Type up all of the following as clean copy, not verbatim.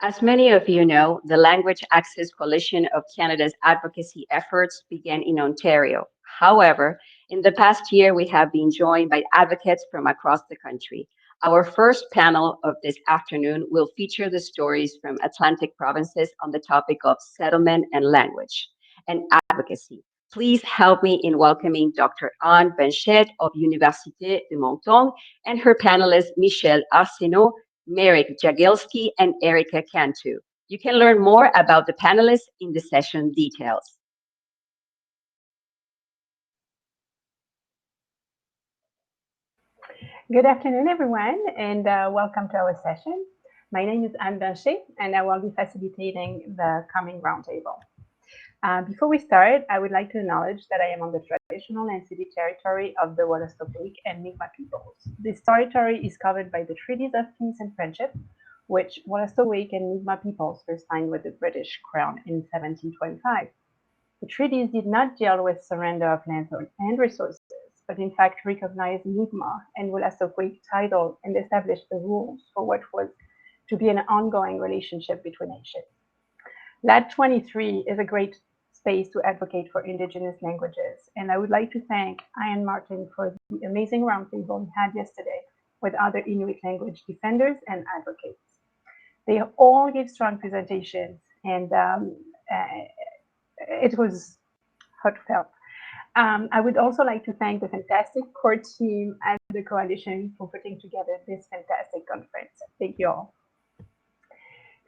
As many of you know, the Language Access Coalition of Canada's advocacy efforts began in Ontario. However, in the past year, we have been joined by advocates from across the country. Our first panel of this afternoon will feature the stories from Atlantic provinces on the topic of settlement and language and advocacy. Please help me in welcoming Dr. Anne Benchette of Université de Moncton and her panelists Michel Arsenault, Merrick Jagielski, and Erica Cantu. You can learn more about the panelists in the session details. Good afternoon, everyone, and welcome to our session. My name is Anne Benchette, and I will be facilitating the coming roundtable. Before we start, I would like to acknowledge that I am on the traditional and ceded territory of the Wolastoqiyik and Mi'kmaq peoples. This territory is covered by the Treaties of Peace and Friendship, which Wolastoqiyik and Mi'kmaq peoples first signed with the British Crown in 1725. The treaties did not deal with surrender of lands and resources, but in fact recognized Mi'kmaq and Wolastoqiyik title and established the rules for what was to be an ongoing relationship between nations. LAD23 is a great space to advocate for Indigenous languages, and I would like to thank Ian Martin for the amazing roundtable we had yesterday with other Inuit language defenders and advocates. They all gave strong presentations, and it was heartfelt. I would also like to thank the fantastic core team at the coalition for putting together this fantastic conference. Thank you all.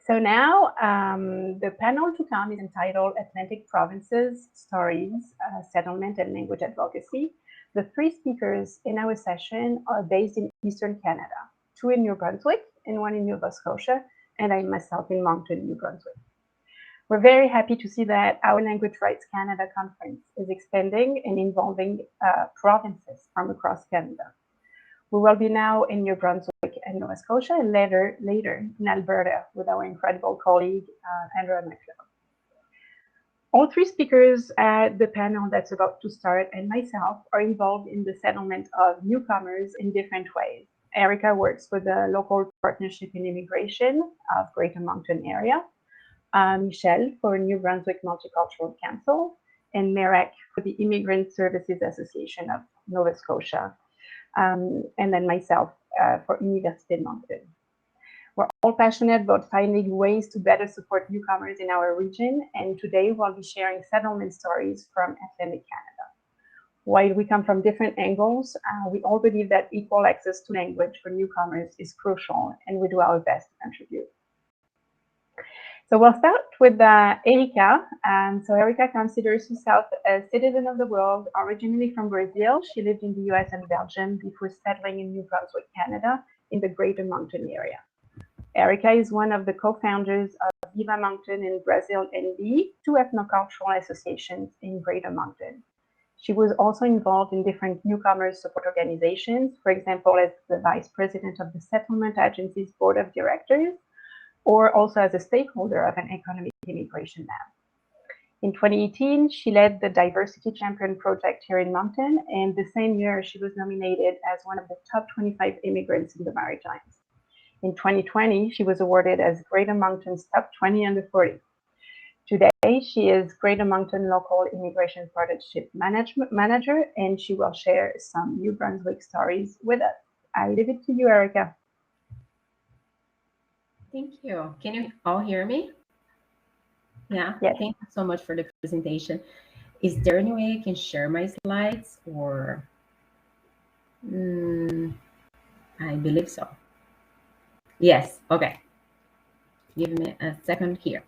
So now the panel to come is entitled Atlantic Provinces, Stories, Settlement and Language Advocacy. The three speakers in our session are based in Eastern Canada, two in New Brunswick and one in Nova Scotia, and I myself in Moncton, New Brunswick. We're very happy to see that our Language Rights Canada conference is expanding and involving provinces from across Canada. We will be now in New Brunswick and Nova Scotia, and later in Alberta with our incredible colleague, Andrea McLeod. All three speakers at the panel that's about to start and myself are involved in the settlement of newcomers in different ways. Erica works for the local partnership in immigration of Greater Moncton area, Michel for New Brunswick Multicultural Council, and Merrick for the Immigrant Services Association of Nova Scotia, and then myself for Université de Moncton. We're all passionate about finding ways to better support newcomers in our region, and today we'll be sharing settlement stories from Atlantic Canada. While we come from different angles, we all believe that equal access to language for newcomers is crucial, and we do our best to contribute. So we'll start with Erica. So Erica considers herself a citizen of the world, originally from Brazil. She lived in the US and Belgium before settling in New Brunswick, Canada, in the Greater Moncton area. Erica is one of the co-founders of Viva Moncton in Brazil NB, two ethnocultural associations in Greater Moncton. She was also involved in different newcomers support organizations, for example, as the vice president of the Settlement Agency's board of directors, or also as a stakeholder of an economic immigration lab. In 2018, she led the Diversity Champion project here in Moncton, and the same year she was nominated as one of the top 25 immigrants in the Maritimes. In 2020, she was awarded as Greater Moncton's top 20 under 40. Today, she is Greater Moncton Local Immigration Partnership Manager, and she will share some New Brunswick stories with us. I leave it to you, Erica. Thank you. Can you all hear me? Yeah, yes. Thank you so much for the presentation. Is there any way I can share my slides or? I believe so. Yes, okay. Give me a second here.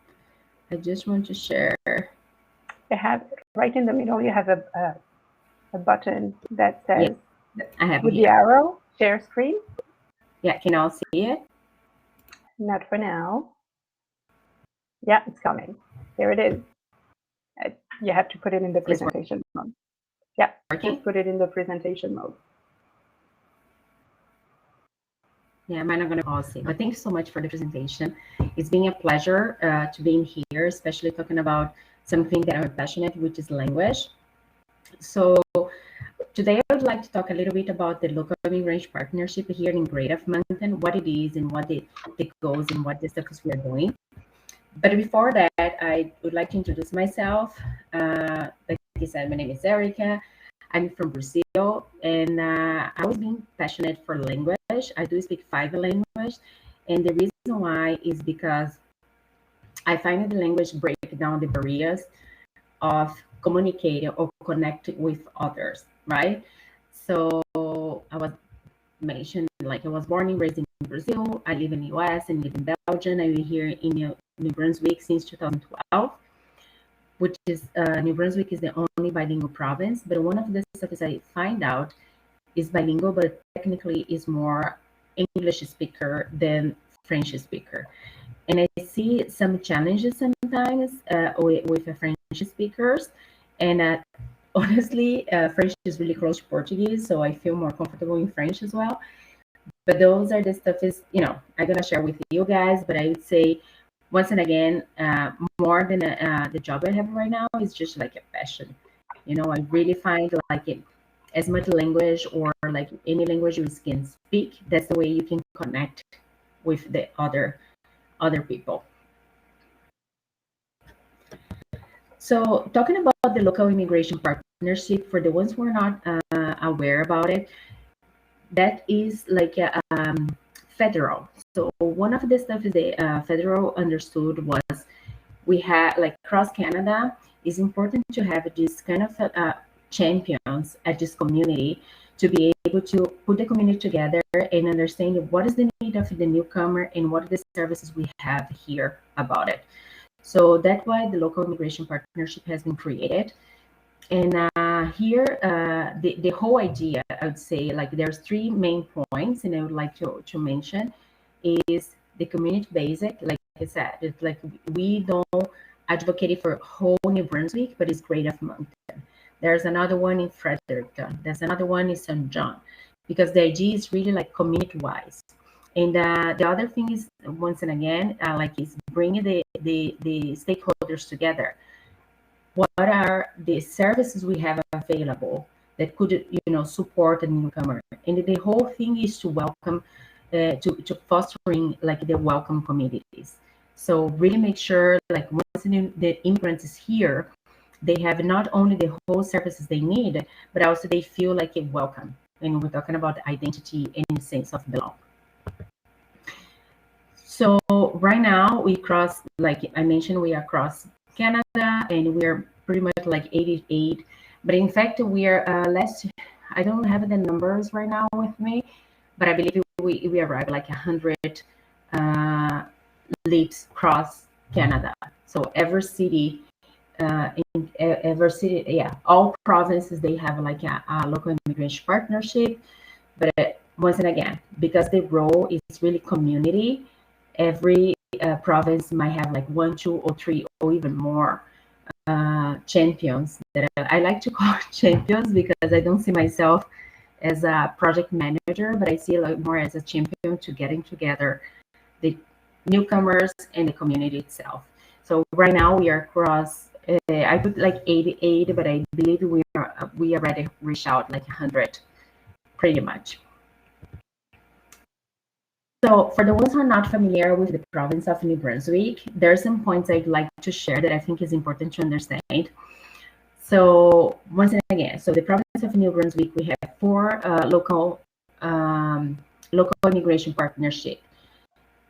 I just want to share. You have right in the middle, you have a button that says, yes, I have with here. The arrow, share screen. Yeah, can you all see it? Not for now. Yeah, it's coming. Here it is. You have to put it in the presentation mode. Yeah, just put it in the presentation mode. Yeah, I'm not going to all see, but thank you so much for the presentation. It's been a pleasure to be in here, especially talking about something that I'm passionate, which is language. So today I would like to talk a little bit about the local immigration partnership here in Greater Mountain, what it is and what the goals and what the stuff is we are doing. But before that, I would like to introduce myself. Like I said, my name is Erica. I'm from Brazil, and I always been passionate for language. I do speak 5 languages, and the reason why is because I find the language break down the barriers of communicating or connecting with others, right? So I was mentioned, like I was born and raised in Brazil. I live in the US and live in Belgium. I've been here in New Brunswick since 2012, which is New Brunswick is the only bilingual province. But one of the stuff I find out is bilingual, but technically is more English speaker than French speaker. And I see some challenges sometimes with the French speakers. And honestly, French is really close to Portuguese, so I feel more comfortable in French as well. But those are the stuff is, I'm going to share with you guys. But I would say, once and again, more than the job I have right now is just like a passion. I really find like it, as much language or like any language you can speak, that's the way you can connect with the other people. So talking about the local immigration partnership, for the ones who are not aware about it, that is like a federal. So one of the stuff is the federal understood was we had like across Canada, it's important to have this kind of champions at this community to be able to put the community together and understand what is the need of the newcomer and what are the services we have here about it. So that's why the local immigration partnership has been created. And here, the whole idea, I would say, like there's 3 main points, and I would like to mention is the community basic. Like I said, it's like we don't advocate for whole New Brunswick, but it's Greater Mountain. There's another one in Fredericton. There's another one in St. John, because the idea is really like community-wise. And the other thing is, once and again, like is bringing the stakeholders together. What are the services we have available that could, support a newcomer? And the whole thing is to welcome, to fostering like the welcome communities. So really make sure, like once the immigrant is here, they have not only the whole services they need, but also they feel like a welcome. And we're talking about identity and sense of belong. So right now we cross, like I mentioned, we are across Canada, and we're pretty much like 88. But in fact, we are I don't have the numbers right now with me, but I believe we arrived like 100 leaps across Canada. So every city, all provinces, they have like a local immigration partnership. But once and again, because the role is really community, every province might have like 1, 2, or 3, or even more champions that I like to call champions, because I don't see myself as a project manager, but I see like more as a champion to getting together the newcomers and the community itself. So right now we are across, I put like 88, but I believe we already reached out like 100 pretty much. So for the ones who are not familiar with the province of New Brunswick, there are some points I'd like to share that I think is important to understand. So once again, so the province of New Brunswick, we have 4 local immigration partnership.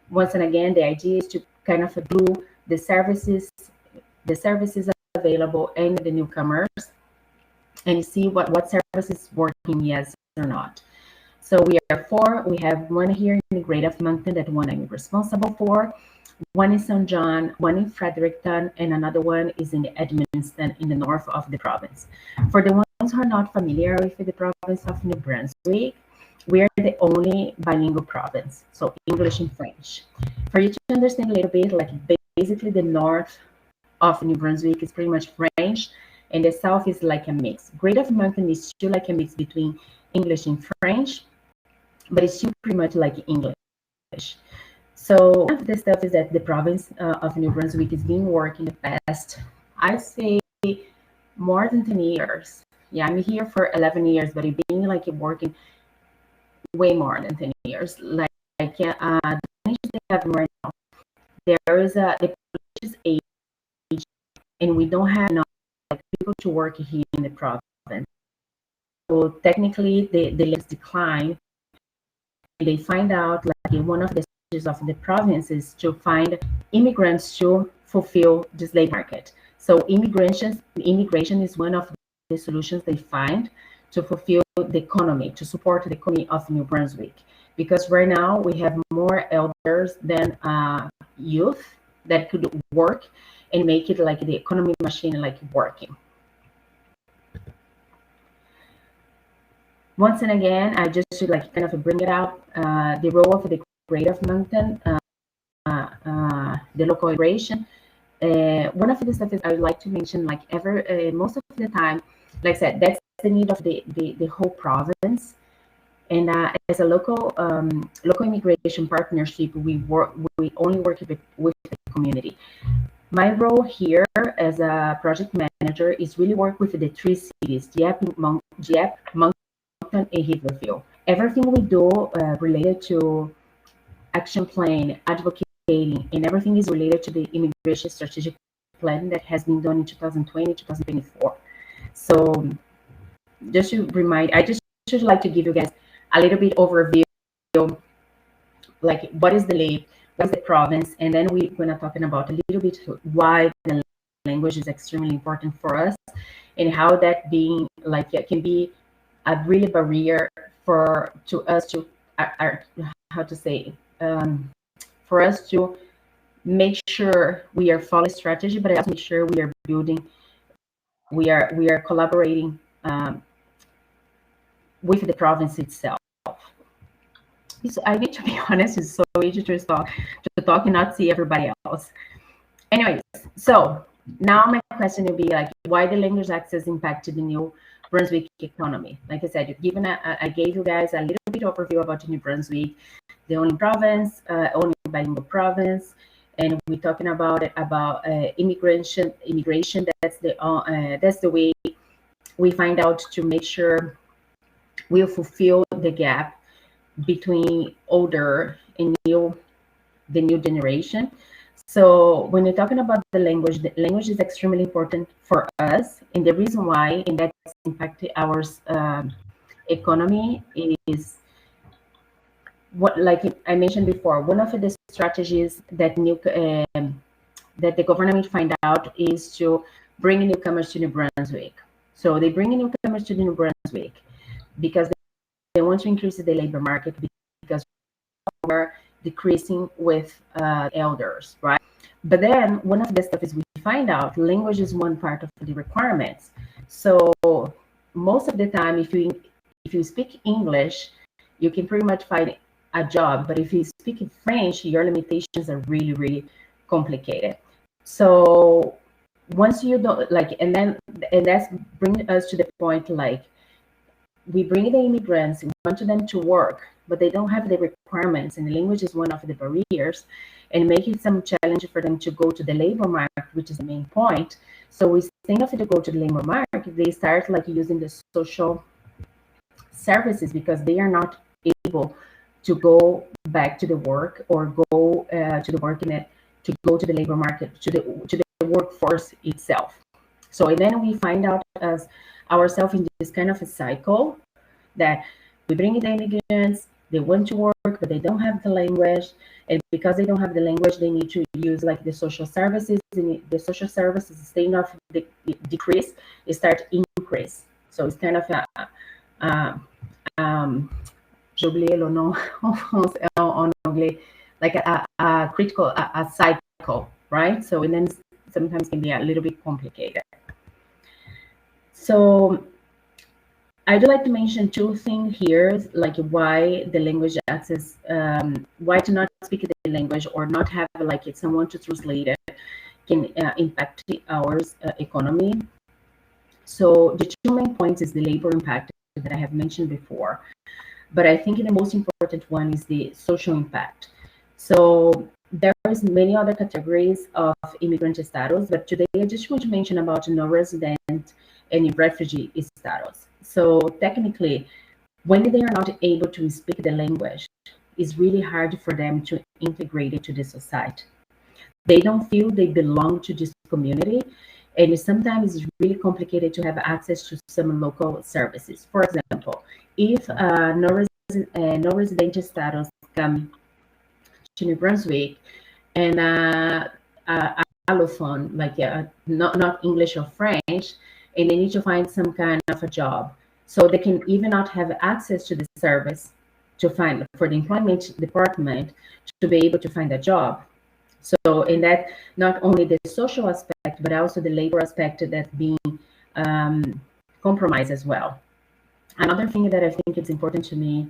Once again, the idea is to kind of glue the services available and the newcomers, and see what services working, yes or not. So we are 4. We have 1 here in the Greater Mountain, that one I'm responsible for. 1 in St. John, 1 in Fredericton, and another one is in Edmundston in the north of the province. For the ones who are not familiar with the province of New Brunswick, we are the only bilingual province, so English and French. For you to understand a little bit, like basically the north of New Brunswick is pretty much French, and the south is like a mix. Greater Mountain is still like a mix between English and French, but it's still pretty much like English. So one of the stuff is that the province of New Brunswick has been working the past, I'd say, more than 10 years, Yeah, I'm here for 11 years, but I've been like working way more than 10 years. The issues they have right now, there is the population is age, and we don't have enough like people to work here in the province. So technically, the lives decline. They find out like one of the strategies of the province is to find immigrants to fulfill this labor market. So immigration is one of the solutions they find to fulfill the economy, to support the economy of New Brunswick. Because right now we have more elders than youth that could work and make it like the economy machine like working. Once and again, I just should like kind of bring it out, the role of the Great of Moncton, the local immigration. One of the stuff is I would like to mention, like most of the time, like I said, that's the need of the whole province. And as a local immigration partnership, we only work with the community. My role here as a project manager is really work with the three cities, Dieppe, Moncton, and Riverview. Everything we do related to action plan, advocating, and everything is related to the immigration strategic plan that has been done in 2020, 2024. So just to remind, I just should like to give you guys a little bit overview, like what is the LAD, what is the province, and then we're going to talk about a little bit why the language is extremely important for us and how that being like it can be a really barrier for us to for us to make sure we are following strategy, but also make sure we are building, we are collaborating with the province itself. So I need to be honest, it's so easy to talk and not see everybody else. Anyways, so now my question will be like, why the language access impacted the New Brunswick economy? Like I said, I gave you guys a little bit overview about New Brunswick, the only province, only bilingual province, and we're talking about immigration. That's the way we find out to make sure we'll fulfill the gap between older and the new generation. So when you're talking about the language is extremely important for us, and the reason why, and that's impacted our economy, is what, like I mentioned before, one of the strategies that that the government find out is to bring newcomers to New Brunswick. So they bring newcomers to New Brunswick because they want to increase the labor market, because we're decreasing with elders, right? But then one of the stuff is we find out language is one part of the requirements. So most of the time, if you speak English, you can pretty much find a job. But if you speak in French, your limitations are really, really complicated. So once you don't like, and that's bringing us to the point, like, we bring the immigrants, we want them to work, but they don't have the requirements, and the language is one of the barriers, and make it some challenge for them to go to the labor market, which is the main point. So instead of to go to the labor market, they start like using the social services because they are not able to go back to the work or go to the work to go to the labor market, to the workforce itself. So and then we find out as ourselves in this kind of a cycle that we bring in the immigrants, they want to work, but they don't have the language. And because they don't have the language, they need to use like the social services, and the social services instead of decrease, it start increase. So it's kind of j'ai oublié le nom en anglais, like a critical, a cycle, right? So and then sometimes can be a little bit complicated. So I'd like to mention two things here, like why the language access, why to not speak the language or not have like someone to translate it can impact our economy. So the two main points is the labor impact that I have mentioned before, but I think the most important one is the social impact. So there is many other categories of immigrant status, but today I just want to mention about non-resident and refugee status. So technically, when they are not able to speak the language, it's really hard for them to integrate it to the society. They don't feel they belong to this community, and sometimes it's really complicated to have access to some local services. For example, if no resident status come to New Brunswick and allophone, like not English or French, and they need to find some kind of a job, so they can even not have access to the service to find for the employment department to be able to find a job. So in that, not only the social aspect, but also the labor aspect that's being compromised as well. Another thing that I think it's important to me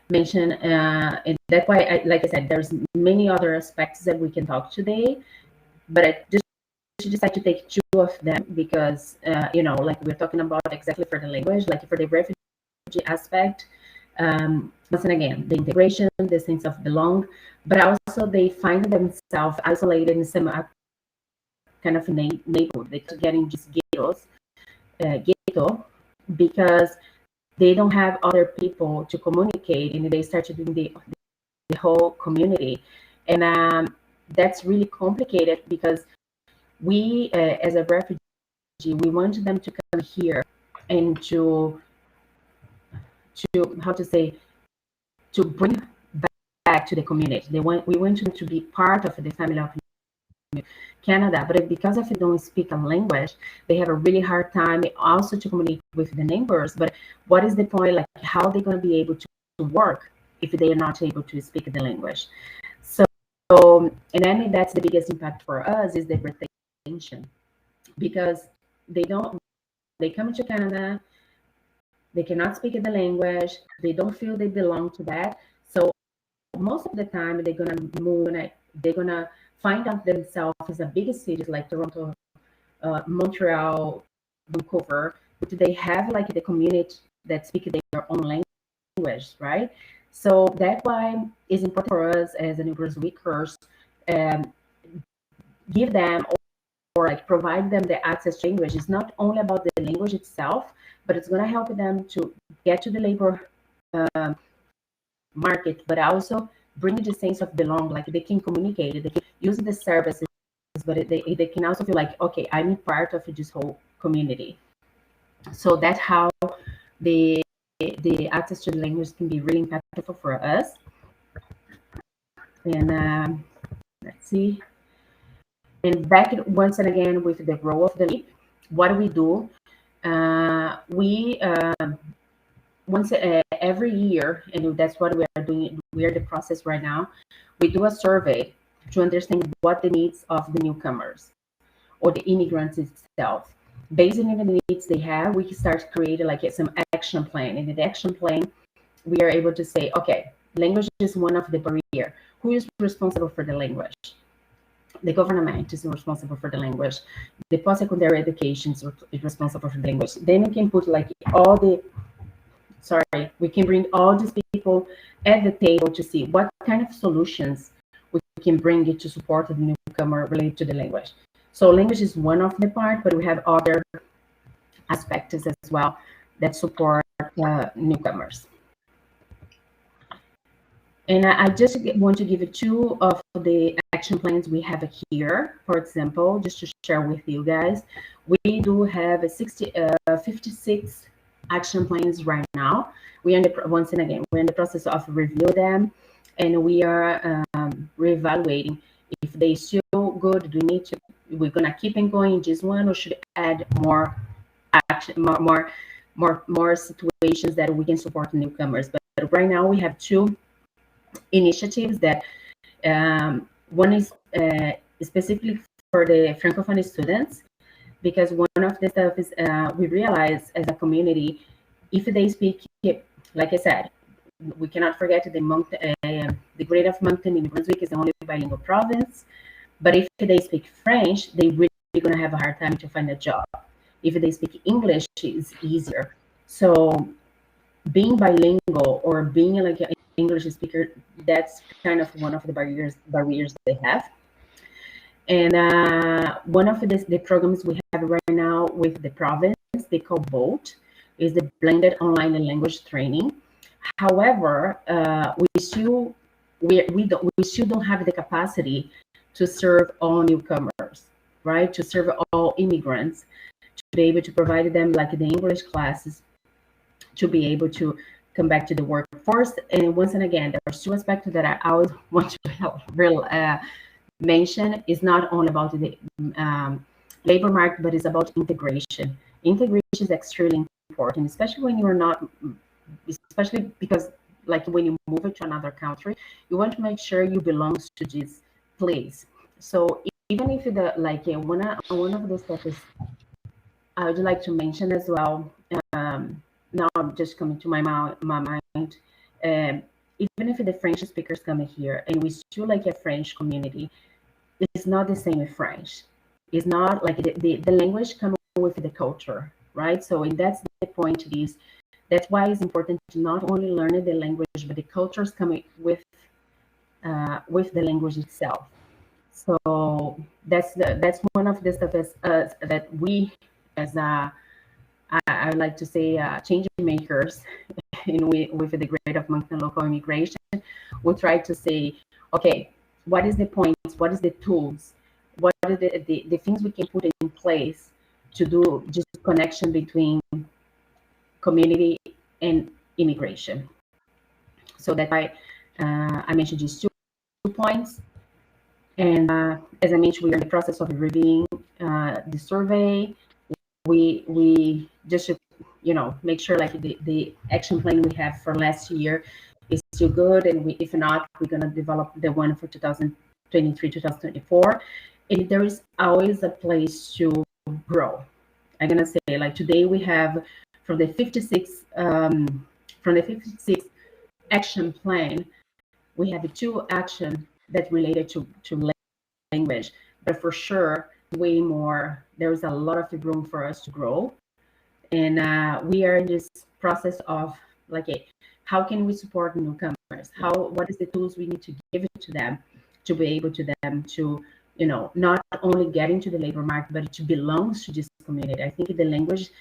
mention, and that's why, like I said, there's many other aspects that we can talk today, but I just decided to take two of them because, like we're talking about exactly for the language, like for the refugee aspect, once again, the integration, the sense of belong, but also they find themselves isolated in some kind of neighborhood. They're getting just ghetto, because they don't have other people to communicate, and they start to do the whole community. And that's really complicated because we, as a refugee, we want them to come here and to how to say, to bring back to the community. We want them to be part of the family of Canada, but because if they don't speak a language, they have a really hard time also to communicate with the neighbors. But what is the point? Like, how are they going to be able to work if they are not able to speak the language? So, and I think that's the biggest impact for us is the retention, because they come to Canada, they cannot speak the language, they don't feel they belong to that. So most of the time they're gonna move, and they're gonna find out themselves as a big cities like Toronto, Montreal, Vancouver, but they have like the community that speak their own language, right? So that's why it's important for us as New Brunswickers, give them or like provide them the access to language. It's not only about the language itself, but it's going to help them to get to the labor market, but also bring the sense of belong. Like they can communicate, they can use the services, but they can also feel like, okay, I'm part of this whole community. So that's how the access to the language can be really impactful for us. And let's see. And back once and again with the role of the LEAP, what do we do? We once every year, and that's what we are doing. We are in the process right now. We do a survey to understand what the needs of the newcomers or the immigrants itself. Based on the needs they have, we start creating like some action plan. And in the action plan, we are able to say, okay, language is one of the barrier. Who is responsible for the language? The government is responsible for the language. The post-secondary education is responsible for the language. Then we can put like all the, we can bring all these people at the table to see what kind of solutions we can bring it to support the newcomer related to the language. So language is one of the part, but we have other aspects as well that support newcomers. And I just want to give you two of the action plans we have here. For example, just to share with you guys, we do have 56 action plans right now. We are in we're in the process of review them, and we are reevaluating if they still good. Do we need to? We're gonna keep on going just one, or should add more action, more situations that we can support newcomers. But right now we have two initiatives that one is specifically for the Francophone students, because one of the stuff is we realize as a community, if they speak, like I said, we cannot forget the Great of Moncton in New Brunswick is the only bilingual province, but if they speak French, they really going to have a hard time to find a job. If they speak English, it's easier. So being bilingual or being like an English speaker, that's kind of one of the barriers they have. And one of the programs we have right now with the province, they call VOTE, is the blended online and language training. However, we still don't have the capacity to serve all newcomers, right? To serve all immigrants, to be able to provide them like the English classes, to be able to come back to the workforce. And once and again, there's two aspects that I always want to mention. Is not only about the labor market, but it's about integration. Integration is extremely important, especially when you're not, especially because like when you move it to another country, you want to make sure you belong to this place. So even if the like one of the stuff is I would like to mention as well. Now I'm just coming to my mind. Even if the French speakers come here and we still like a French community, it's not the same with French. It's not like the language comes with the culture, right? So and that's the point. That's why it's important to not only learn the language, but the cultures coming with the language itself. So that's one of the stuff that we as I like to say change makers with the grade of Moncton local immigration, we try to say, okay, what is the points? What is the tools? What are the things we can put in place to do just connection between community and immigration? So that's why I mentioned just two points. And as I mentioned, we are in the process of reviewing the survey. We just should, make sure like the action plan we have for last year is still good, and if not, we're gonna develop the one for 2023, 2024. And there is always a place to grow. I'm gonna say like today we have from the 56 action plan, we have 2 action that related to language, but for sure way more. There's a lot of room for us to grow, and we are in this process of like how can we support newcomers? What is the tools we need to give it to them to be able to them to not only get into the labor market, but to belong to this community. I think the language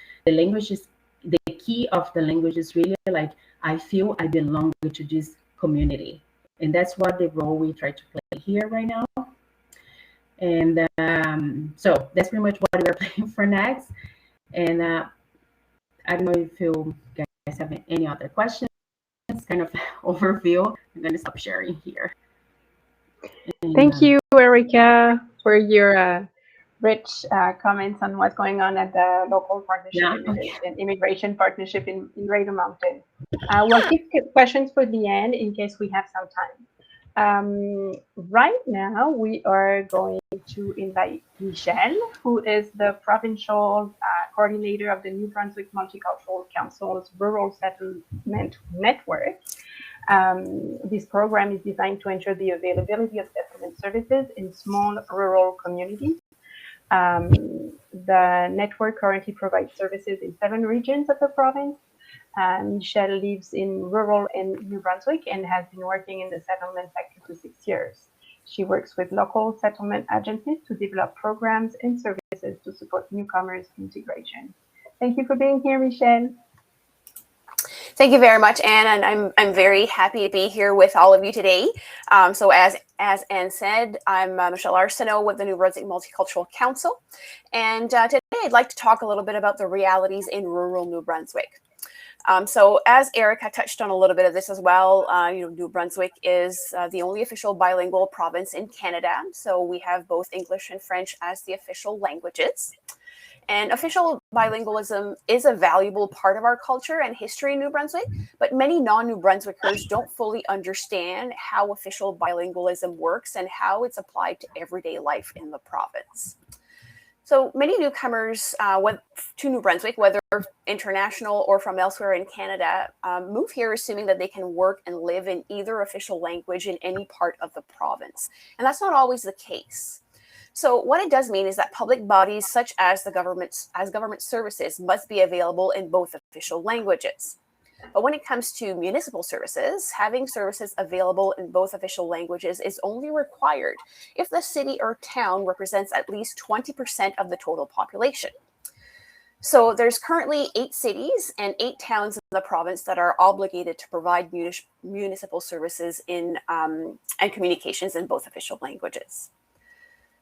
is the key of the language is really like I feel I belong to this community, and that's what the role we try to play here right now. And so that's pretty much what we're playing for next. And I don't know if you guys have any other questions. Kind of overview. I'm going to stop sharing here. And, thank you, Erica, for your rich comments on what's going on at the local partnership and immigration partnership in Greater Moncton. We'll keep questions for the end in case we have some time. Right now, we are going to invite Michelle, who is the provincial coordinator of the New Brunswick Multicultural Council's Rural Settlement Network. This program is designed to ensure the availability of settlement services in small rural communities. The network currently provides services in 7 regions of the province. Michelle lives in rural in New Brunswick and has been working in the settlement sector for 6 years. She works with local settlement agencies to develop programs and services to support newcomers' integration. Thank you for being here, Michelle. Thank you very much, Anne, and I'm very happy to be here with all of you today. So as Anne said, I'm Michelle Arsenault with the New Brunswick Multicultural Council, and today I'd like to talk a little bit about the realities in rural New Brunswick. So as Erica touched on a little bit of this as well, New Brunswick is the only official bilingual province in Canada. So we have both English and French as the official languages. And official bilingualism is a valuable part of our culture and history in New Brunswick, but many non-New Brunswickers don't fully understand how official bilingualism works and how it's applied to everyday life in the province. So many newcomers to New Brunswick, whether international or from elsewhere in Canada, move here assuming that they can work and live in either official language in any part of the province. And that's not always the case. So what it does mean is that public bodies such as government services must be available in both official languages. But when it comes to municipal services, having services available in both official languages is only required if the city or town represents at least 20% of the total population. So there's currently 8 cities and 8 towns in the province that are obligated to provide municipal services in and communications in both official languages.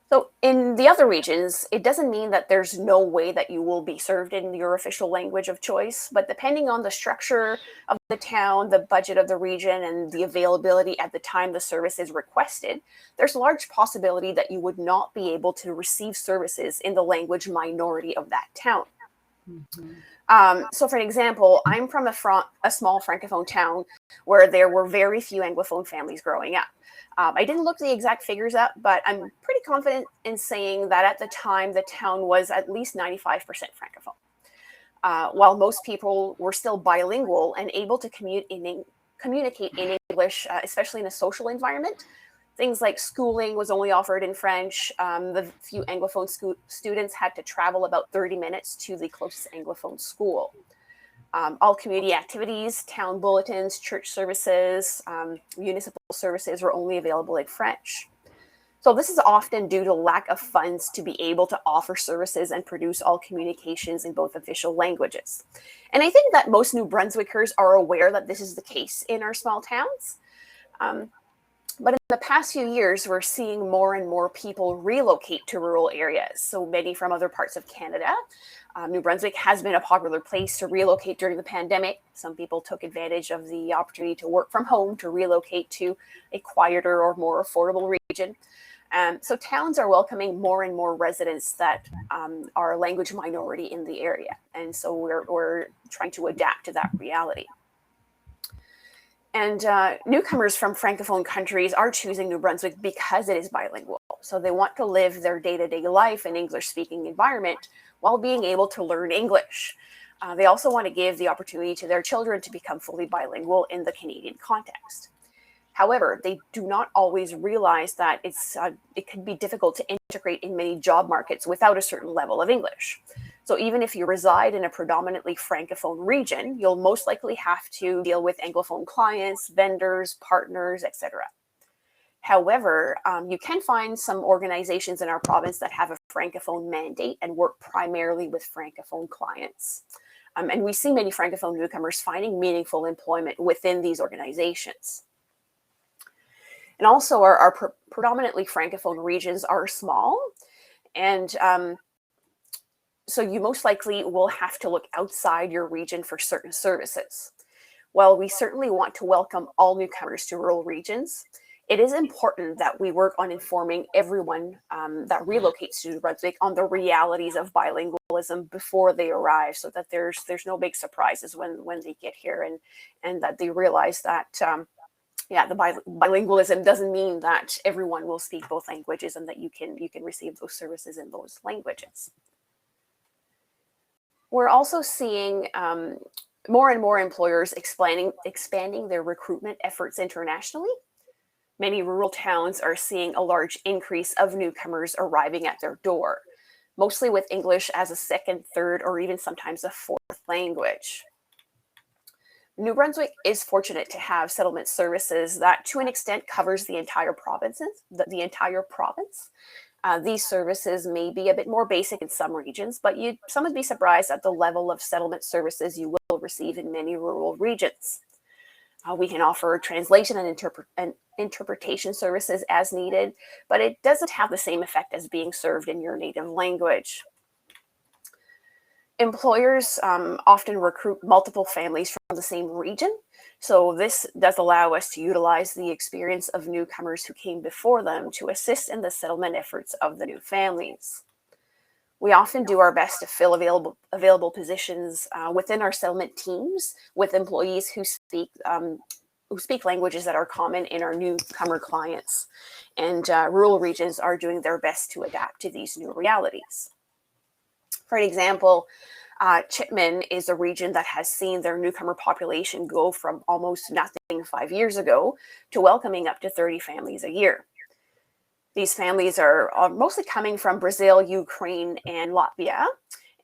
So in the other regions, it doesn't mean that there's no way that you will be served in your official language of choice, but depending on the structure of the town, the budget of the region, and the availability at the time the service is requested, there's a large possibility that you would not be able to receive services in the language minority of that town. So for an example, I'm from a small Francophone town where there were very few Anglophone families growing up. I didn't look the exact figures up, but I'm pretty confident in saying that at the time, the town was at least 95% Francophone. While most people were still bilingual and able to communicate in English, especially in a social environment. Things like schooling was only offered in French. The few Anglophone students had to travel about 30 minutes to the closest Anglophone school. All community activities, town bulletins, church services, municipal services were only available in French. So this is often due to lack of funds to be able to offer services and produce all communications in both official languages. And I think that most New Brunswickers are aware that this is the case in our small towns. But in the past few years, we're seeing more and more people relocate to rural areas. So many from other parts of Canada. New Brunswick has been a popular place to relocate during the pandemic. Some people took advantage of the opportunity to work from home to relocate to a quieter or more affordable region. So towns are welcoming more and more residents that are a language minority in the area. And so we're trying to adapt to that reality. And newcomers from Francophone countries are choosing New Brunswick because it is bilingual. So they want to live their day-to-day life in English-speaking environment while being able to learn English. They also want to give the opportunity to their children to become fully bilingual in the Canadian context. However, they do not always realize that it can be difficult to integrate in many job markets without a certain level of English. So even if you reside in a predominantly Francophone region, you'll most likely have to deal with Anglophone clients, vendors, partners, etc. However, you can find some organizations in our province that have a Francophone mandate and work primarily with Francophone clients. And we see many Francophone newcomers finding meaningful employment within these organizations. And also our predominantly Francophone regions are small, and so you most likely will have to look outside your region for certain services. While we certainly want to welcome all newcomers to rural regions, it is important that we work on informing everyone that relocates to New Brunswick on the realities of bilingualism before they arrive, so that there's no big surprises when they get here, and that they realize that the bilingualism doesn't mean that everyone will speak both languages and that you can receive those services in those languages. We're also seeing more and more employers expanding their recruitment efforts internationally. Many rural towns are seeing a large increase of newcomers arriving at their door, mostly with English as a second, third, or even sometimes a fourth language. New Brunswick is fortunate to have settlement services that, to an extent, covers the entire province. These services may be a bit more basic in some regions, but some would be surprised at the level of settlement services you will receive in many rural regions. We can offer translation and interpretation services as needed, but it doesn't have the same effect as being served in your native language. Employers often recruit multiple families from the same region, so this does allow us to utilize the experience of newcomers who came before them to assist in the settlement efforts of the new families. We often do our best to fill available positions within our settlement teams with employees who speak languages that are common in our newcomer clients, and rural regions are doing their best to adapt to these new realities. For an example, Chipman is a region that has seen their newcomer population go from almost nothing 5 years ago to welcoming up to 30 families a year. These families are mostly coming from Brazil, Ukraine, and Latvia.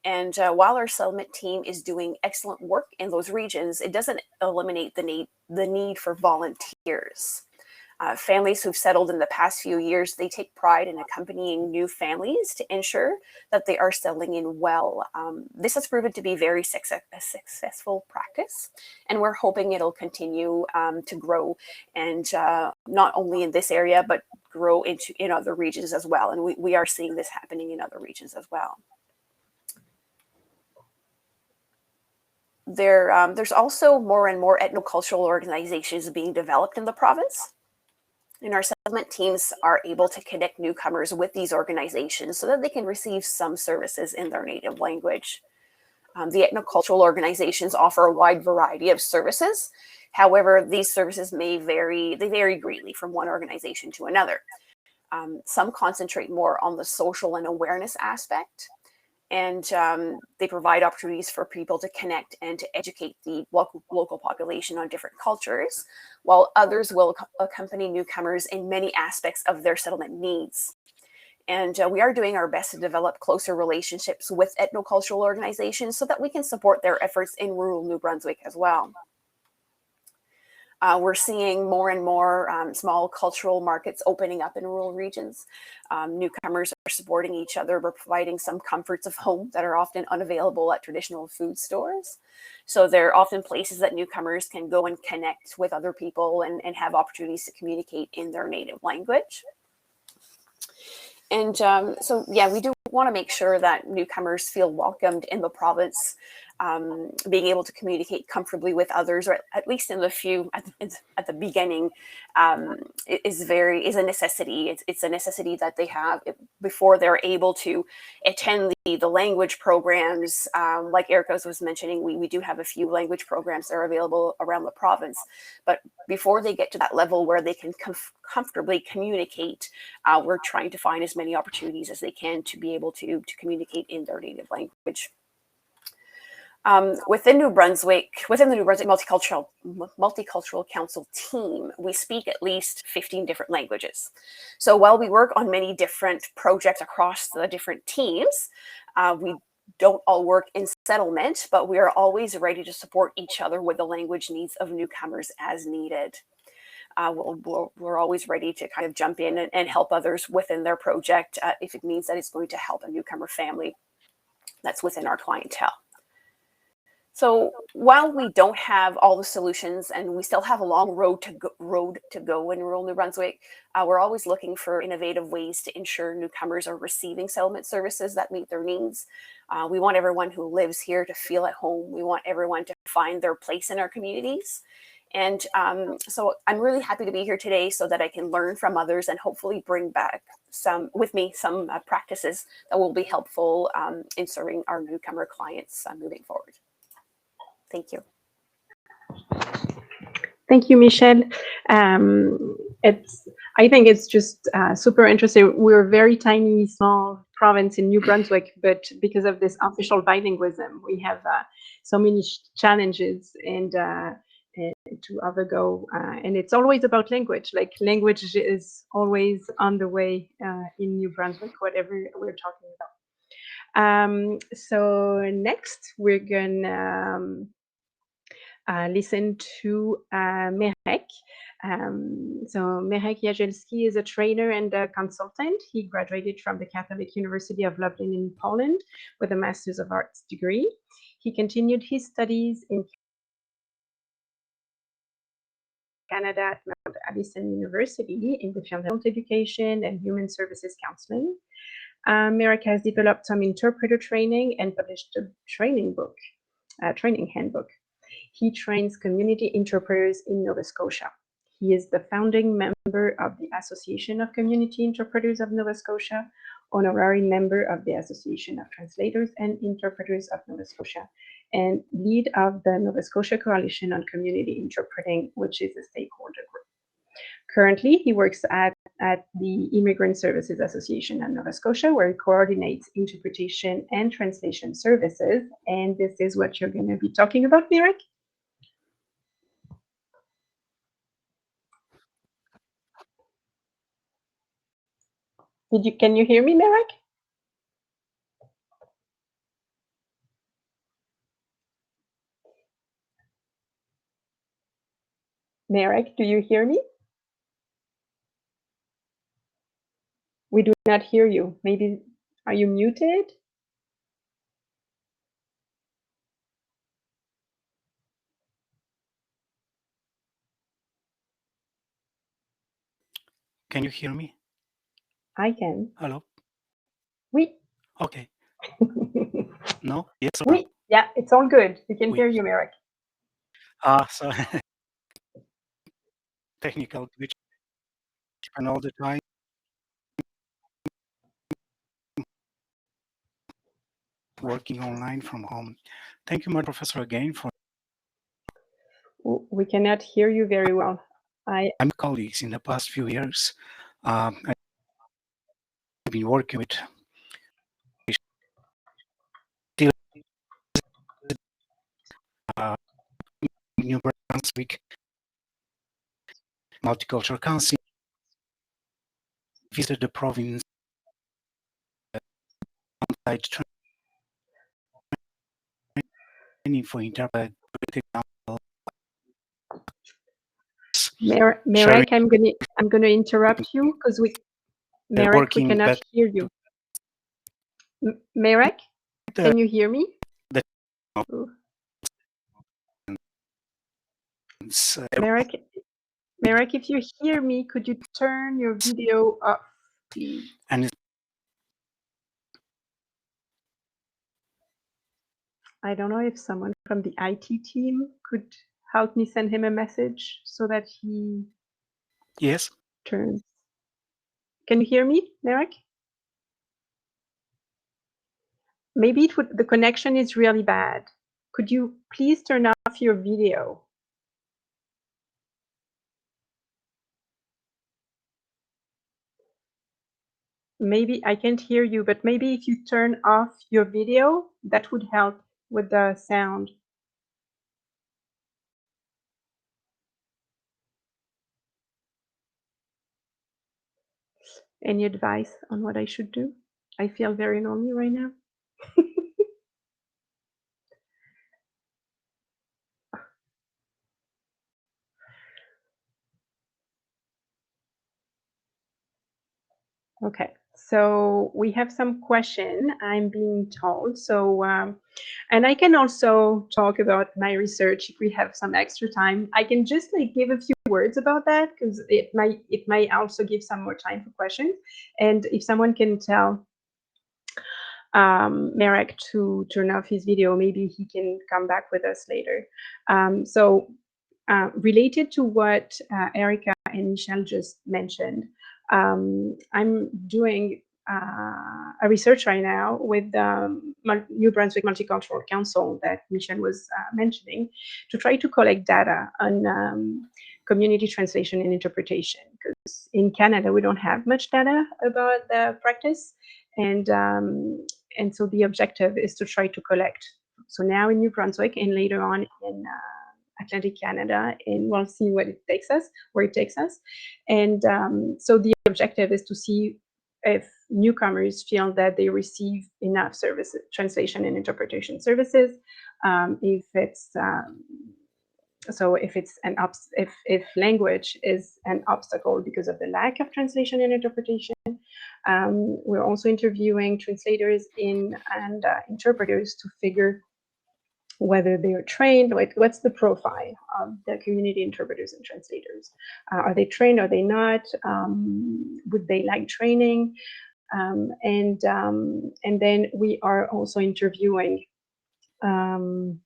And while our settlement team is doing excellent work in those regions, it doesn't eliminate the need for volunteers. Families who've settled in the past few years, they take pride in accompanying new families to ensure that they are settling in well. This has proven to be a successful practice, and we're hoping it'll continue to grow, and not only in this area, but grow in other regions as well. And we are seeing this happening in other regions as well. There's also more and more ethnocultural organizations being developed in the province. And our settlement teams are able to connect newcomers with these organizations so that they can receive some services in their native language. The ethnocultural organizations offer a wide variety of services. However, these services may vary greatly from one organization to another. Some concentrate more on the social and awareness aspect, and they provide opportunities for people to connect and to educate the local population on different cultures, while others will accompany newcomers in many aspects of their settlement needs. And we are doing our best to develop closer relationships with ethnocultural organizations so that we can support their efforts in rural New Brunswick as well. We're seeing more and more small cultural markets opening up in rural regions. Newcomers are supporting each other. We're providing some comforts of home that are often unavailable at traditional food stores. So they're often places that newcomers can go and connect with other people and have opportunities to communicate in their native language. And so, yeah, we do want to make sure that newcomers feel welcomed in the province. Being able to communicate comfortably with others, or at least at the beginning, is a necessity. It's a necessity that they have before they're able to attend the language programs. Like Erica was mentioning, we do have a few language programs that are available around the province, but before they get to that level where they can comfortably communicate, we're trying to find as many opportunities as they can to be able to communicate in their native language. Within the New Brunswick Multicultural Council team, we speak at least 15 different languages. So while we work on many different projects across the different teams, we don't all work in settlement, but we are always ready to support each other with the language needs of newcomers as needed. We're always ready to kind of jump in and help others within their project if it means that it's going to help a newcomer family that's within our clientele. So while we don't have all the solutions and we still have a long road to go in rural New Brunswick, we're always looking for innovative ways to ensure newcomers are receiving settlement services that meet their needs. We want everyone who lives here to feel at home. We want everyone to find their place in our communities. And so I'm really happy to be here today so that I can learn from others and hopefully bring back some practices that will be helpful in serving our newcomer clients moving forward. Thank you. Thank you, Michelle. I think it's just super interesting. We're a very tiny, small province in New Brunswick, but because of this official bilingualism, we have so many challenges and to undergo. And it's always about language. Like language is always on the way in New Brunswick, whatever we're talking about. So next, we're gonna listen to Mirek. So Mirek Jagielski is a trainer and a consultant. He graduated from the Catholic University of Lublin in Poland with a Master's of Arts degree. He continued his studies in Canada at Mount Allison University in the field of Health Education and Human Services Counseling. Mirek has developed some interpreter training and published a training handbook. He trains community interpreters in Nova Scotia. He is the founding member of the Association of Community Interpreters of Nova Scotia, honorary member of the Association of Translators and Interpreters of Nova Scotia, and lead of the Nova Scotia Coalition on Community Interpreting, which is a stakeholder group. Currently, he works at the Immigrant Services Association of Nova Scotia, where he coordinates interpretation and translation services. And this is what you're going to be talking about, Mirek. Can you hear me, Mirek? Mirek, do you hear me? We do not hear you. Maybe, are you muted? Can you hear me? I can. Hello? Oui. Okay. No? Yes or Oui. Yeah, it's all good. We can Oui. hear you, Merrick. So technical glitch and all the time. Working online from home. Thank you, my professor, again for. We cannot hear you very well. I'm colleagues in the past few years. I've been working with New Brunswick Multicultural Council, visited the province, training for interpreting. Merrick, I'm gonna interrupt you because Merrick, we cannot hear you. Merrick, can you hear me? Merrick, if you hear me, could you turn your video off, please? And I don't know if someone from the IT team could help me send him a message so that he turns. Can you hear me, Merrick? Maybe the connection is really bad. Could you please turn off your video? Maybe I can't hear you, but maybe if you turn off your video, that would help with the sound. Any advice on what I should do? I feel very lonely right now. Okay, so we have some question, I'm being told. So, and I can also talk about my research if we have some extra time. I can just like give a few words about that because it might also give some more time for questions. And if someone can tell Merrick to turn off his video, maybe he can come back with us later. Related to what Erica and Michelle just mentioned, I'm doing a research right now with the New Brunswick Multicultural Council that Michelle was mentioning to try to collect data on community translation and interpretation, because in Canada we don't have much data about the practice, and so the objective is to try to collect. So now in New Brunswick and later on in Atlantic Canada, and we'll see what it takes us, where it takes us. And so the objective is to see if newcomers feel that they receive enough services, translation and interpretation services. If it's if language is an obstacle because of the lack of translation and interpretation. We're also interviewing translators and interpreters to figure whether they are trained, what's the profile of the community interpreters and translators. Are they trained, are they not? Would they like training? And then we are also interviewing, I'll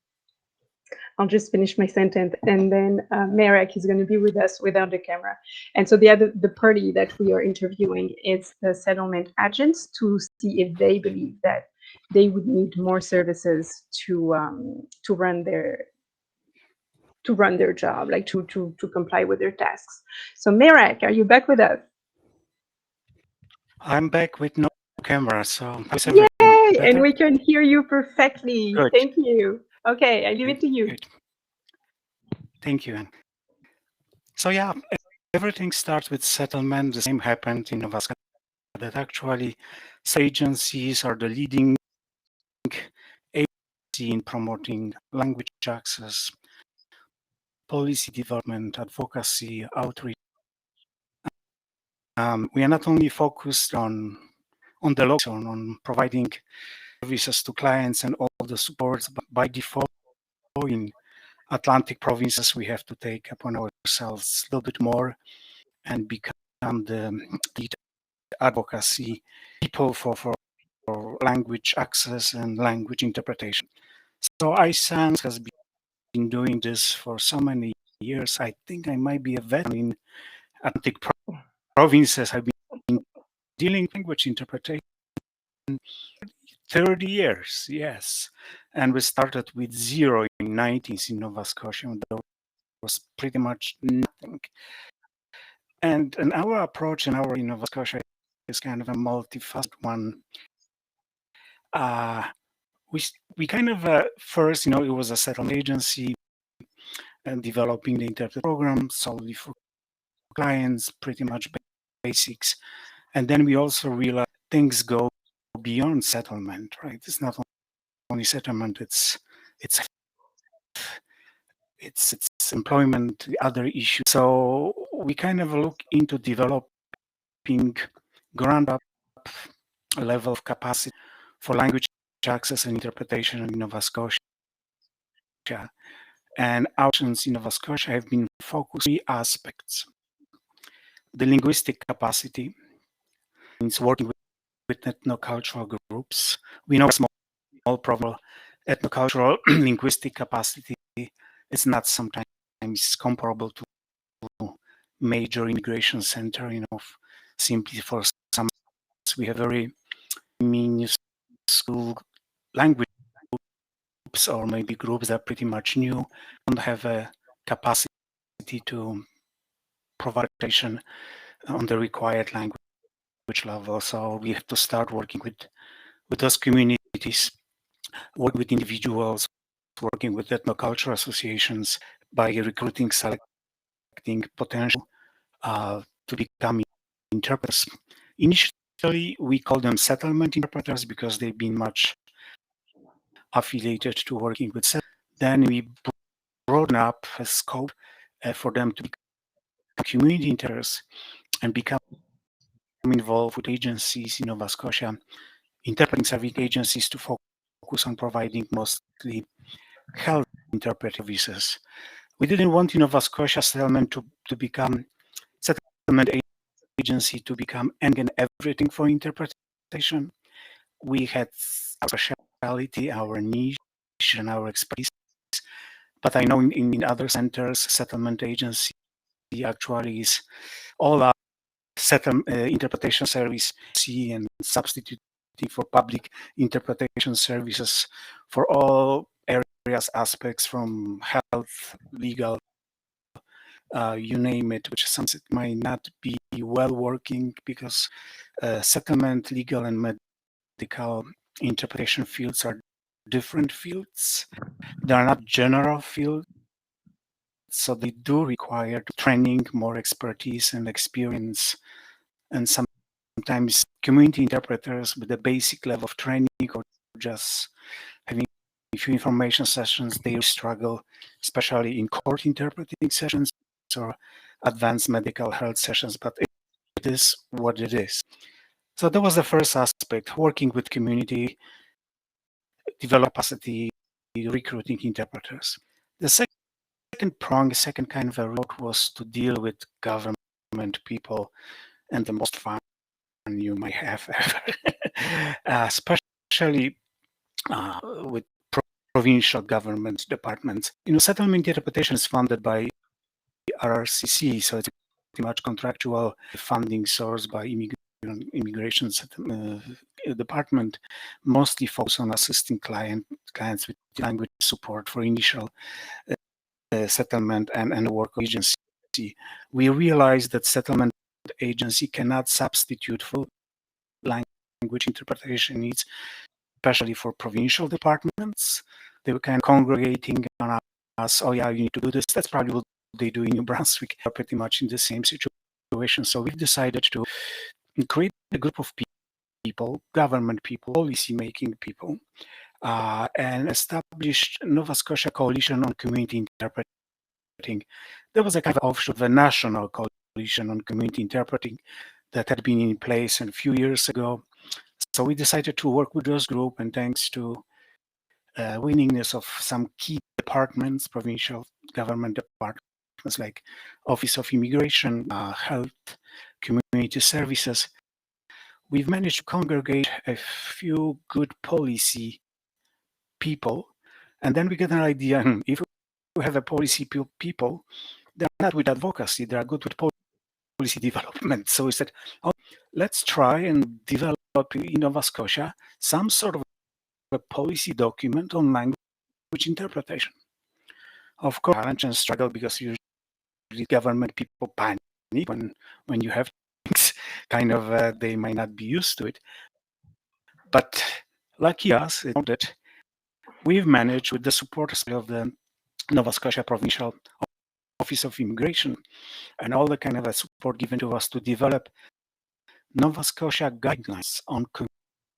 just finish my sentence, and then Merrick is going to be with us without the camera. And so the party that we are interviewing is the settlement agents to see if they believe that they would need more services to run their job, like to comply with their tasks. So Merrick, are you back with us? I'm back with no camera, so yay! And we can hear you perfectly. Good. Thank you. Okay, I leave it to you. Good. Thank you. So yeah, everything starts with settlement. The same happened in Nova Scotia, that actually agencies are the leading agency in promoting language access, policy development, advocacy, outreach, we are not only focused on the local, on providing services to clients and all the supports, but by default in Atlantic provinces, we have to take upon ourselves a little bit more and become the advocacy people for language access and language interpretation. So iSANS has been doing this for so many years. I think I might be a veteran in Atlantic provinces. I've been dealing with language interpretation 30 years, yes. And we started with 0 in 90s in Nova Scotia, and there was pretty much nothing. And our approach in Nova Scotia is kind of a multifaceted one. We kind of first, it was a settlement agency and developing the interpret program solely for clients, pretty much basics. And then we also realized things go beyond settlement, right? It's not only settlement, it's employment, other issues. So we kind of look into developing ground up level of capacity for language access and interpretation in Nova Scotia. And our actions in Nova Scotia have been focused on 3 aspects. The linguistic capacity means working with ethnocultural groups. We know a small problem. Ethnocultural linguistic capacity is not sometimes comparable to major immigration center, simply for some, we have very minuscule language groups or maybe groups that are pretty much new, don't have a capacity to provide education on the required language level. So we have to start working with those communities, work with individuals, working with ethnocultural associations by recruiting, selecting potential to become interpreters. Initially, we call them settlement interpreters because they've been much affiliated to working with settlement. Then we broaden up a scope for them to become community interpreters and become involved with agencies in Nova Scotia, interpreting service agencies to focus on providing mostly health interpreter services. We didn't want Nova Scotia settlement to become settlement agency to become and everything for interpretation. We had our specialty, our niche, and our expertise. But I know in other centers, settlement agency actually is all our interpretation service and substituting for public interpretation services for all areas, aspects from health, legal, you name it, which sometimes it might not be well working because settlement, legal, and medical interpretation fields are different fields. They are not general fields, so they do require training, more expertise and experience, and sometimes community interpreters with a basic level of training or just having a few information sessions, they struggle, especially in court interpreting sessions or advanced medical health sessions, but it is what it is. So that was the first aspect, working with community, develop capacity, recruiting interpreters. The second kind of a route was to deal with government people, and the most fun you might have ever, especially with provincial government departments. Settlement interpretation is funded by OLRCC, so it's pretty much contractual funding source by immigration department, mostly focused on assisting clients with language support for initial settlement and work agency. We realized that settlement agency cannot substitute full language interpretation needs, especially for provincial departments. They were kind of congregating on us, oh yeah, you need to do this. That's probably what they do in New Brunswick, are pretty much in the same situation. So we decided to create a group of people, government people, policy-making people, and established Nova Scotia Coalition on Community Interpreting. There was a kind of offshoot of a national coalition on community interpreting that had been in place a few years ago. So we decided to work with those groups, and thanks to willingness of some key departments, provincial government departments like Office of Immigration, Health, Community Services, we've managed to congregate a few good policy people, and then we get an idea, if we have a policy people, they're not with advocacy, they are good with policy development. So we said, oh, let's try and develop in Nova Scotia some sort of a policy document on language interpretation. Of course, challenge and struggle, because usually government people panic when you have things kind of, they might not be used to it. But lucky us, it's that we've managed, with the support of the Nova Scotia Provincial Office of Immigration and all the kind of support given to us, to develop Nova Scotia guidelines on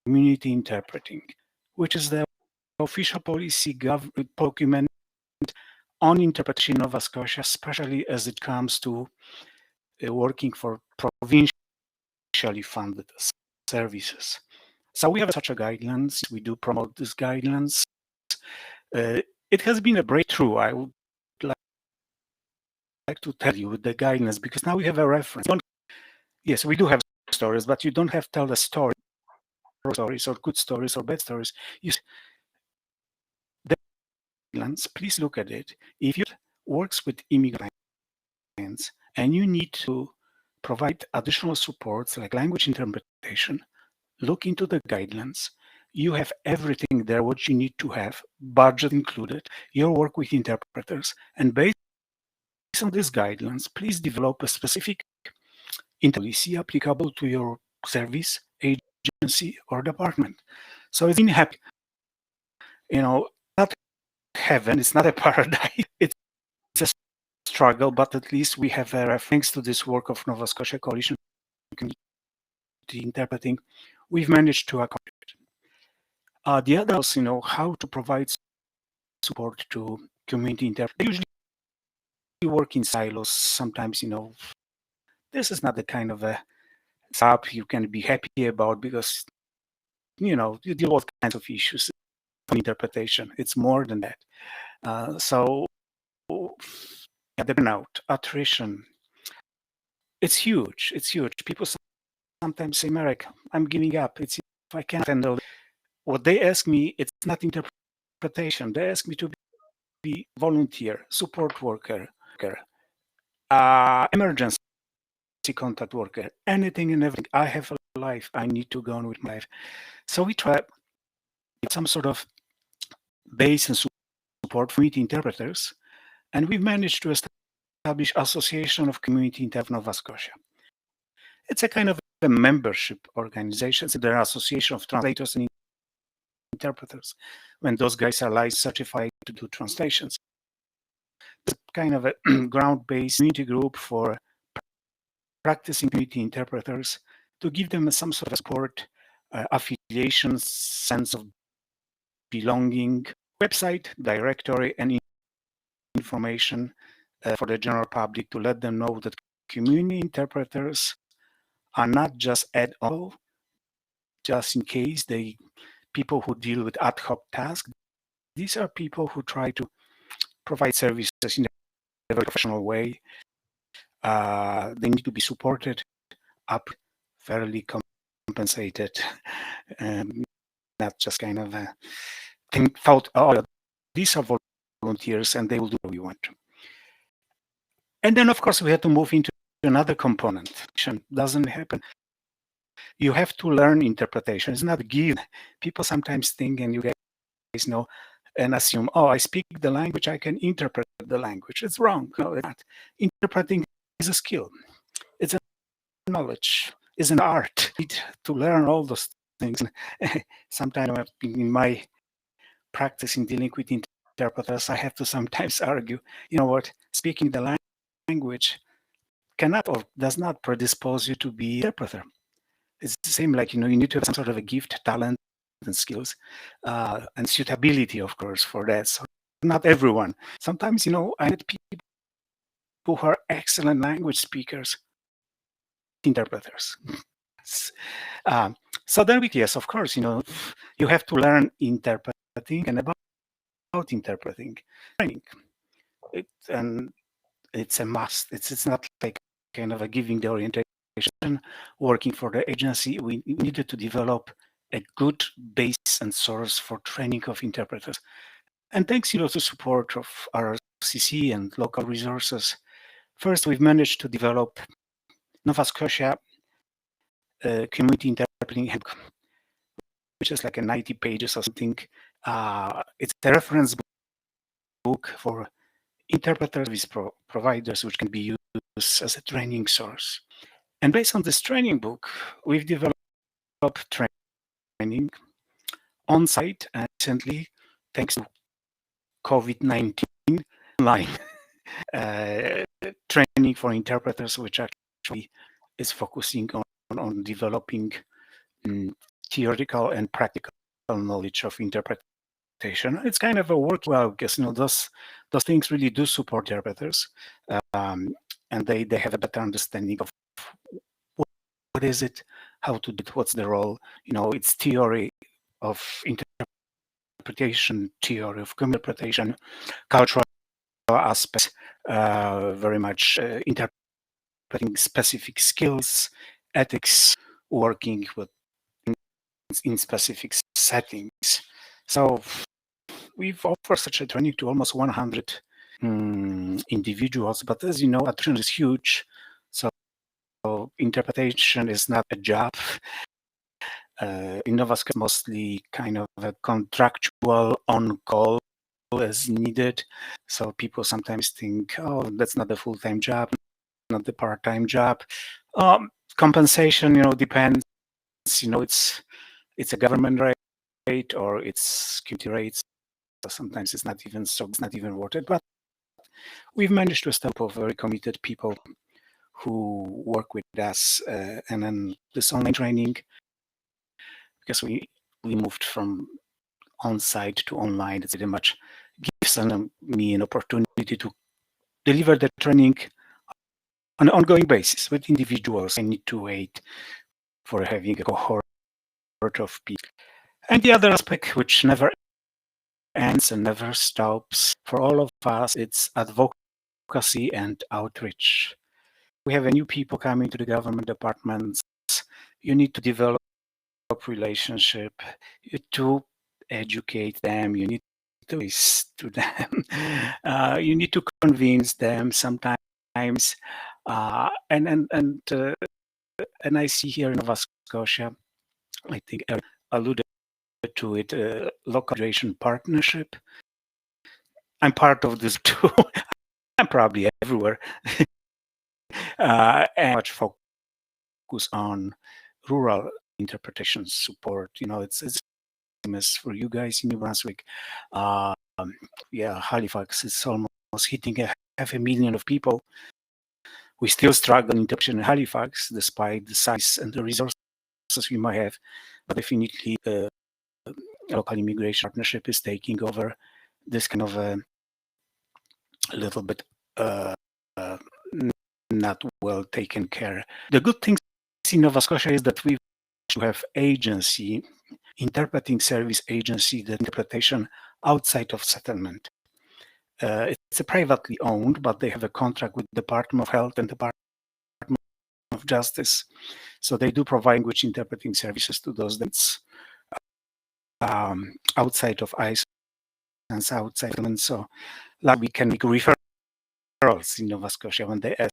community interpreting, which is the official policy document on interpretation in Nova Scotia, especially as it comes to working for provincially funded services. So we have such a guidelines. We do promote these guidelines. It has been a breakthrough, I would like to tell you, with the guidelines, because now we have a reference. Yes, we do have stories, but you don't have to tell the stories or good stories or bad stories. The guidelines, please look at it. If it works with immigrants and you need to provide additional supports like language interpretation, look into the guidelines. You have everything there, what you need to have, budget included, your work with interpreters, and based on these guidelines, please develop a specific policy applicable to your service, agency, or department. So it's been happy. Not heaven, it's not a paradise, it's a struggle, but at least we have, thanks to this work of Nova Scotia Coalition Community Interpreting, we've managed to accomplish it. The others, how to provide support to community interpreters. They usually work in silos. Sometimes, this is not the kind of a setup you can be happy about, because, you deal with all kinds of issues of interpretation. It's more than that. So the burnout, attrition, it's huge. It's huge. People sometimes say, Marek, I'm giving up. If I can't handle it. What they ask me, it's not interpretation. They ask me to be volunteer, support worker, emergency contact worker, anything and everything. I have a life. I need to go on with my life. So we try some sort of base and support for community interpreters, and we've managed to establish Association of Community Interpreters Nova Scotia. It's a kind of a membership organization. It's the Association of Translators and Interpreters, when those guys are licensed, certified to do translations. It's kind of a ground-based community group for practicing community interpreters, to give them some sort of support, affiliation, sense of belonging, website, directory, and information for the general public, to let them know that community interpreters are not just ad-hoc, just in case people who deal with ad hoc tasks. These are people who try to provide services in a very professional way. They need to be supported, fairly compensated, not just kind of thought, oh, these are volunteers and they will do what we want. And then, of course, we had to move into another component. It doesn't happen. You have to learn interpretation. It's not a given. People sometimes think, and you guys know, and assume, oh, I speak the language, I can interpret the language. It's wrong. No, it's not. Interpreting is a skill. It's a knowledge. It's an art. You need to learn all those things. Sometimes in my practice in dealing with interpreters, I have to sometimes argue, you know what, speaking the language cannot or does not predispose you to be an interpreter. It's the same, like, you need to have some sort of a gift, talent, and skills, and suitability, of course, for that. So not everyone. Sometimes, I met people who are excellent language speakers, interpreters. So then, yes, of course, you have to learn interpreting and about interpreting training. And it's a must. It's not like kind of a giving the orientation. Working for the agency, we needed to develop a good base and source for training of interpreters. And thanks, to support of OLRCC and local resources. First, we've managed to develop Nova Scotia community interpreting handbook, which is like a 90 pages or something. It's a reference book for interpreter service providers, which can be used as a training source. And based on this training book, we've developed training on site and recently, thanks to COVID-19, online training for interpreters, which actually is focusing on developing theoretical and practical knowledge of interpretation. It's kind of a work well, because those things really do support interpreters, and they have a better understanding of what is it, how to do it, what's the role. It's theory of interpretation, theory of interpretation, cultural aspects, very much interpreting specific skills, ethics, working with in specific settings. So we've offered such a training to almost 100 individuals, but as you know, attrition is huge. So interpretation is not a job. In Nova Scotia, mostly kind of a contractual on-call as needed. So people sometimes think, oh, that's not a full-time job, not the part-time job. Compensation, depends. It's a government rate or it's community rates. So sometimes it's not even worth it. But we've managed to establish very committed people who work with us, and then this online training, because we moved from on-site to online, it's pretty much gives me an opportunity to deliver the training on an ongoing basis with individuals. I need to wait for having a cohort of people. And the other aspect, which never ends and never stops for all of us, it's advocacy and outreach. We have new people coming to the government departments. You need to develop relationship, to educate them, you need to listen to them, you need to convince them sometimes, and I see here in Nova Scotia, I think I alluded to it, local migration partnership. I'm part of this too. I'm probably everywhere, and much focus on rural interpretation support. It's famous for you guys in New Brunswick. Yeah, Halifax is almost hitting 500,000 of people. We still struggle in interpretation in Halifax, despite the size and the resources we might have. But definitely, local immigration partnership is taking over this kind of a little bit not well taken care. The good thing in Nova Scotia is that we have agency, interpreting service agency, the interpretation outside of settlement. It's a privately owned, but they have a contract with the Department of Health and Department of Justice. So they do provide language interpreting services to those that's outside of ICE and outside settlement. So like we can make referrals in Nova Scotia when they ask,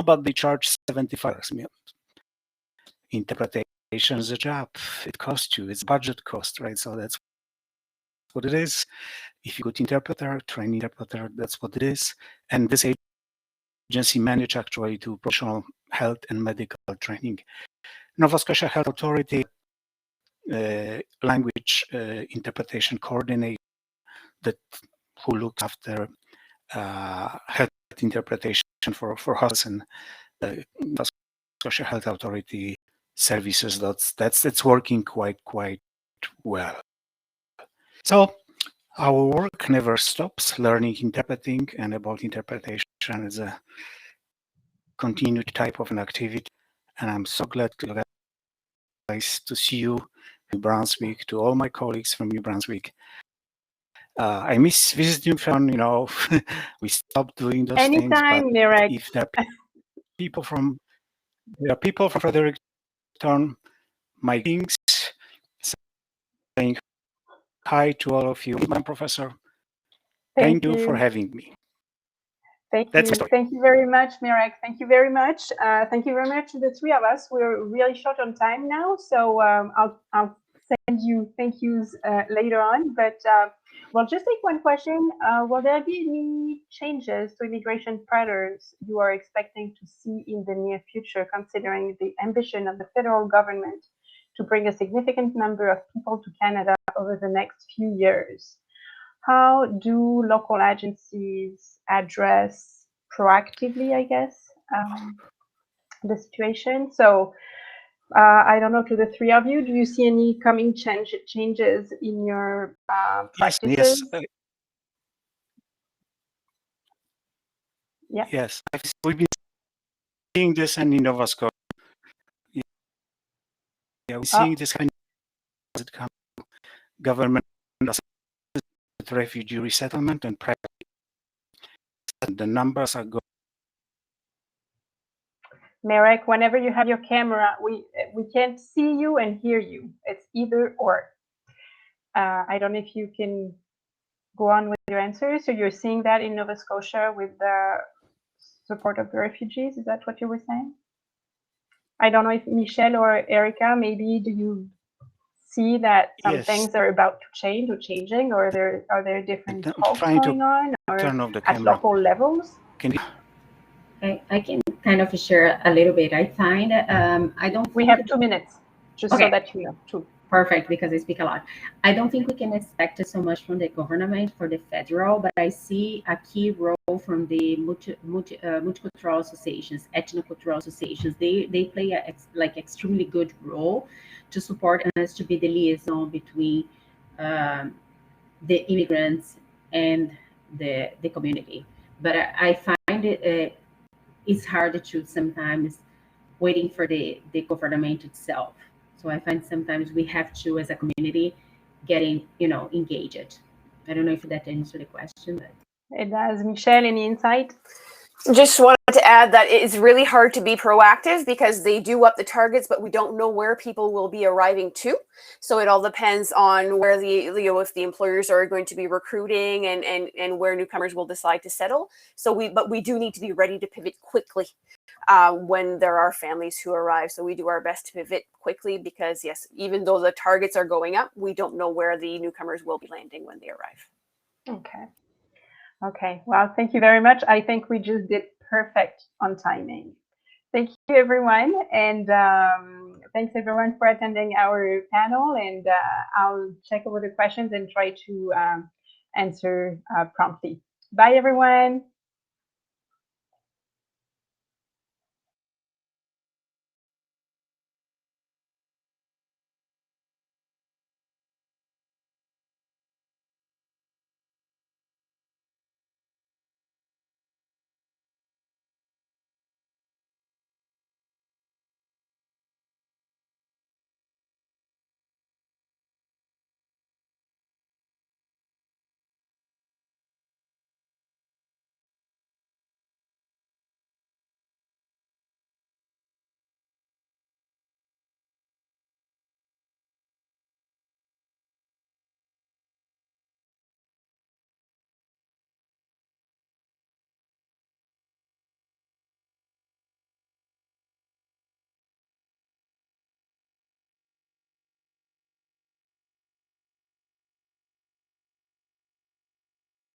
but they charge $75. Interpretation is a job. It costs you. It's budget cost, right? So that's what it is. If you go to interpreter, train interpreter, that's what it is. And this agency manage actually to professional health and medical training. Nova Scotia Health Authority, language interpretation coordinator who looks after health interpretation for hospitals and Nova Scotia Health Authority services. That's working quite well. So our work never stops. Learning, interpreting, and about interpretation is a continue type of an activity. And I'm so glad to guys to see you in Brunswick, to all my colleagues from New Brunswick. I miss visiting fun, we stopped doing those things. But Anytime, Mirek. if there are people from Fredericton, my kings, saying hi to all of you, my professor. Thank you for having me. Thank you very much, Mirek. Thank you very much. Thank you very much to the three of us. We're really short on time now, so I'll send you thank yous later on. But we'll just take one question. Will there be any changes to immigration patterns you are expecting to see in the near future, considering the ambition of the federal government to bring a significant number of people to Canada over the next few years? How do local agencies address proactively, I guess, the situation? So I don't know, to the three of you, do you see any coming changes in your practices? Yes. Yes, we've been seeing this in Nova Scotia. Yeah, we're seeing this kind of government refugee resettlement and the numbers are going. Mirek, whenever you have your camera, we can't see you and hear you. It's either or. I don't know if you can go on with your answer. So you're seeing that in Nova Scotia with the support of the refugees. Is that what you were saying? I don't know if Michelle or Erica, maybe do you see that some things are about to change or changing, or are there different talks going on, or at local levels? I can kind of share a little bit. I find I don't. We have 2 minutes, just so that you know. 2. Perfect, because I speak a lot. I don't think we can expect so much from the government for the federal, but I see a key role from the multicultural associations, ethnocultural associations. They play a extremely good role to support us to be the liaison between the immigrants and the community. But I find it's hard to sometimes waiting for the government itself. So I find sometimes we have to, as a community, getting engaged. I don't know if that answers the question, but it does. Michelle, any insight? Just wanted to add that it is really hard to be proactive because they do up the targets, but we don't know where people will be arriving to. So it all depends on where if the employers are going to be recruiting and where newcomers will decide to settle. But we do need to be ready to pivot quickly when there are families who arrive. So we do our best to pivot quickly because yes, even though the targets are going up, we don't know where the newcomers will be landing when they arrive. Okay, well, thank you very much. I think we just did perfect on timing. Thank you, everyone. And thanks, everyone, for attending our panel. And I'll check over the questions and try to answer promptly. Bye, everyone.